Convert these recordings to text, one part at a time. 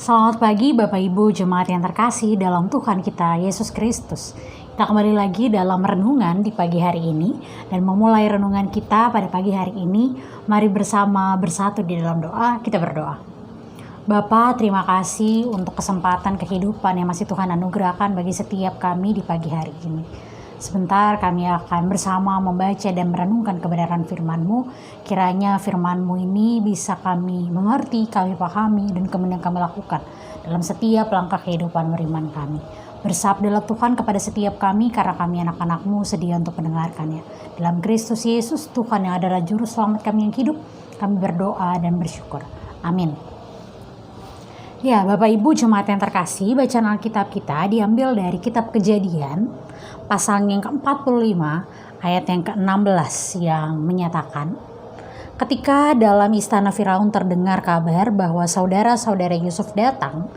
Selamat pagi Bapak Ibu Jemaat yang terkasih dalam Tuhan kita Yesus Kristus. Kita kembali lagi dalam renungan di pagi hari ini. Dan memulai renungan kita pada pagi hari ini, mari bersama bersatu di dalam doa, kita berdoa. Bapa, terima kasih untuk kesempatan kehidupan yang masih Tuhan anugerahkan bagi setiap kami di pagi hari ini. Sebentar kami akan bersama membaca dan merenungkan kebenaran firman-Mu. Kiranya firman-Mu ini bisa kami mengerti, kami pahami, dan kemudian kami lakukan dalam setiap langkah kehidupan beriman kami. Bersabdalah Tuhan kepada setiap kami, karena kami anak-anak-Mu sedia untuk mendengarkannya. Dalam Kristus Yesus, Tuhan yang adalah juru selamat kami yang hidup, kami berdoa dan bersyukur. Amin. Ya, Bapak Ibu Jemaat yang terkasih, bacaan Alkitab kita diambil dari kitab Kejadian, pasal yang ke-45, ayat yang ke-16 yang menyatakan, ketika dalam istana Firaun terdengar kabar bahwa saudara-saudara Yusuf datang,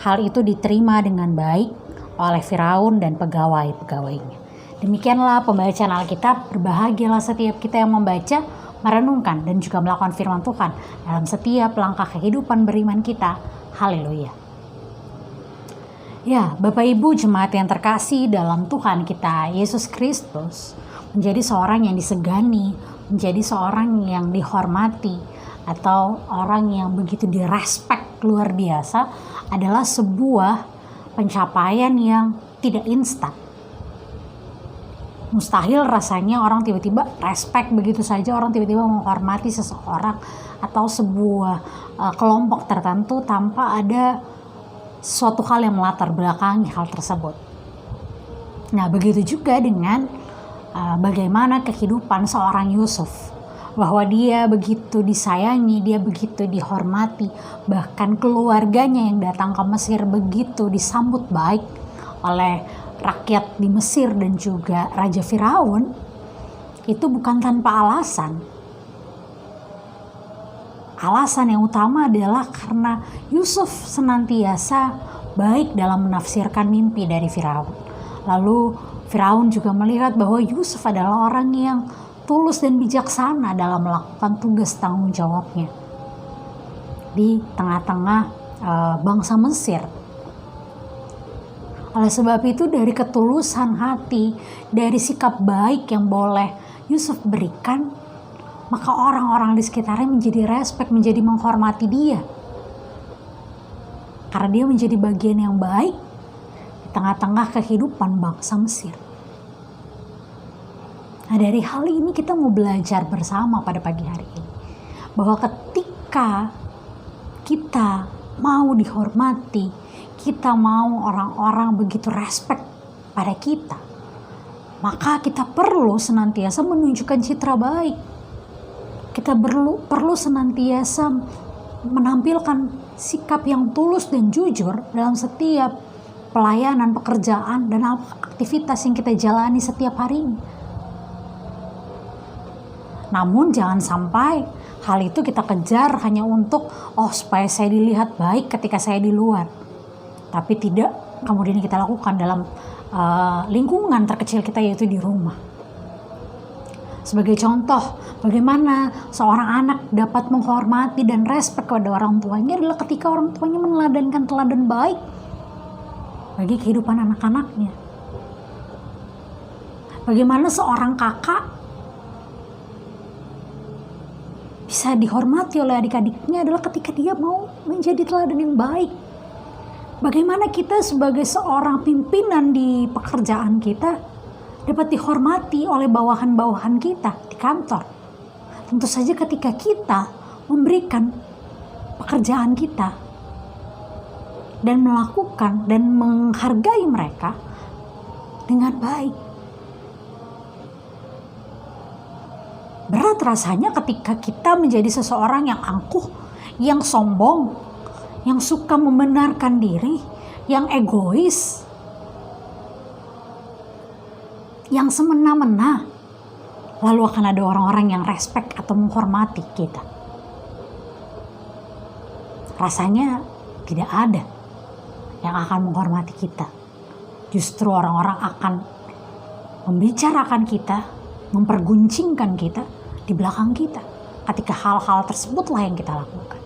hal itu diterima dengan baik oleh Firaun dan pegawai-pegawainya. Demikianlah pembacaan Alkitab. Berbahagialah setiap kita yang membaca, merenungkan, dan juga melakukan firman Tuhan dalam setiap langkah kehidupan beriman kita. Haleluya. Ya, Bapak Ibu Jemaat yang terkasih dalam Tuhan kita Yesus Kristus, menjadi seorang yang disegani, menjadi seorang yang dihormati, atau orang yang begitu direspek luar biasa adalah sebuah pencapaian yang tidak instan. Mustahil rasanya orang tiba-tiba respect begitu saja, orang tiba-tiba menghormati seseorang atau sebuah kelompok tertentu tanpa ada suatu hal yang melatar belakangi hal tersebut. Nah, begitu juga dengan bagaimana kehidupan seorang Yusuf, bahwa dia begitu disayangi, dia begitu dihormati, bahkan keluarganya yang datang ke Mesir begitu disambut baik oleh rakyat di Mesir dan juga Raja Firaun. Itu bukan tanpa alasan. Alasan yang utama adalah karena Yusuf senantiasa baik dalam menafsirkan mimpi dari Firaun. Lalu Firaun juga melihat bahwa Yusuf adalah orang yang tulus dan bijaksana dalam melakukan tugas tanggung jawabnya di tengah-tengah bangsa Mesir. Oleh sebab itu, dari ketulusan hati, dari sikap baik yang boleh Yusuf berikan, maka orang-orang di sekitarnya menjadi respek, menjadi menghormati dia. Karena dia menjadi bagian yang baik di tengah-tengah kehidupan bangsa Mesir. Nah, dari hal ini kita mau belajar bersama pada pagi hari ini. Bahwa ketika kita mau dihormati, kita mau orang-orang begitu respect pada kita, maka kita perlu senantiasa menunjukkan citra baik. Kita perlu senantiasa menampilkan sikap yang tulus dan jujur dalam setiap pelayanan, pekerjaan, dan aktivitas yang kita jalani setiap harinya. Namun jangan sampai hal itu kita kejar hanya untuk supaya saya dilihat baik ketika saya di luar. Tapi tidak kemudian kita lakukan dalam lingkungan terkecil kita, yaitu di rumah. Sebagai contoh, bagaimana seorang anak dapat menghormati dan respek kepada orang tuanya adalah ketika orang tuanya meneladankan teladan baik bagi kehidupan anak-anaknya. Bagaimana seorang kakak bisa dihormati oleh adik-adiknya adalah ketika dia mau menjadi teladan yang baik. Bagaimana kita sebagai seorang pimpinan di pekerjaan kita dapat dihormati oleh bawahan-bawahan kita di kantor. Tentu saja ketika kita memberikan pekerjaan kita dan melakukan dan menghargai mereka dengan baik. Berat rasanya ketika kita menjadi seseorang yang angkuh, yang sombong, yang suka membenarkan diri, yang egois, yang semena-mena, lalu akan ada orang-orang yang respect atau menghormati kita. Rasanya tidak ada yang akan menghormati kita. Justru orang-orang akan membicarakan kita, memperguncingkan kita di belakang kita ketika hal-hal tersebutlah yang kita lakukan.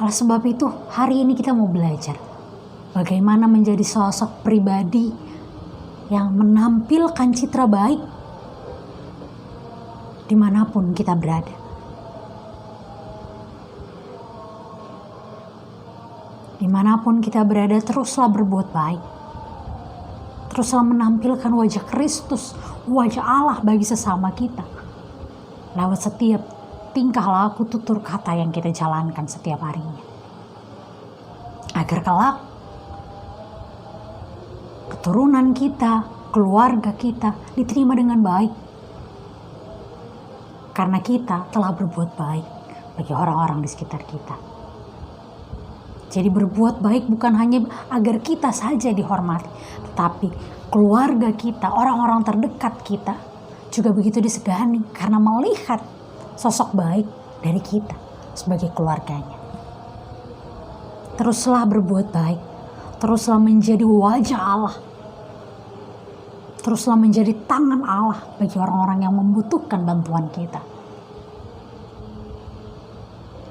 Oleh sebab itu, hari ini kita mau belajar bagaimana menjadi sosok pribadi yang menampilkan citra baik dimanapun kita berada. Dimanapun kita berada, teruslah berbuat baik. Teruslah menampilkan wajah Kristus, wajah Allah bagi sesama kita. Lewat setiap tingkah laku, tutur kata yang kita jalankan setiap harinya. Agar kelak keturunan kita, keluarga kita diterima dengan baik. Karena kita telah berbuat baik bagi orang-orang di sekitar kita. Jadi berbuat baik bukan hanya agar kita saja dihormati, tetapi keluarga kita, orang-orang terdekat kita juga begitu disegani karena melihat sosok baik dari kita sebagai keluarganya. Teruslah berbuat baik, teruslah menjadi wajah Allah, teruslah menjadi tangan Allah bagi orang-orang yang membutuhkan bantuan kita.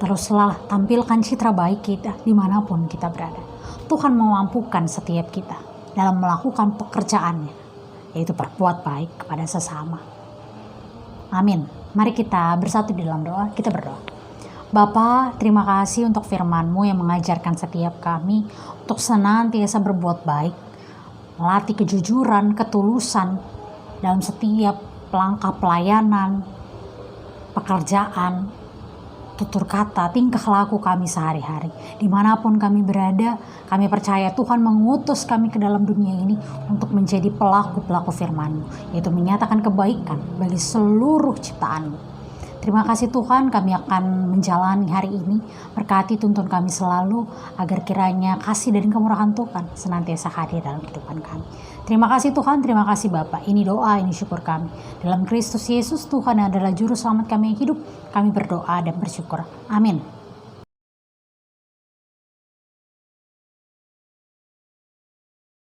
Teruslah tampilkan citra baik kita dimanapun kita berada. Tuhan memampukan setiap kita dalam melakukan pekerjaannya, yaitu berbuat baik kepada sesama. Amin. Mari kita bersatu di dalam doa, kita berdoa. Bapa, terima kasih untuk firman-Mu yang mengajarkan setiap kami untuk senantiasa berbuat baik, melatih kejujuran, ketulusan dalam setiap langkah pelayanan, pekerjaan, tutur kata, tingkah laku kami sehari-hari. Dimanapun kami berada, kami percaya Tuhan mengutus kami ke dalam dunia ini untuk menjadi pelaku-pelaku firman-Mu, yaitu menyatakan kebaikan bagi seluruh ciptaan-Mu. Terima kasih Tuhan, kami akan menjalani hari ini. Berkati tuntun kami selalu, agar kiranya kasih dan kemurahan Tuhan senantiasa hadir dalam kehidupan kami. Terima kasih Tuhan, terima kasih Bapa. Ini doa, ini syukur kami. Dalam Kristus Yesus, Tuhan adalah juru selamat kami yang hidup. Kami berdoa dan bersyukur. Amin.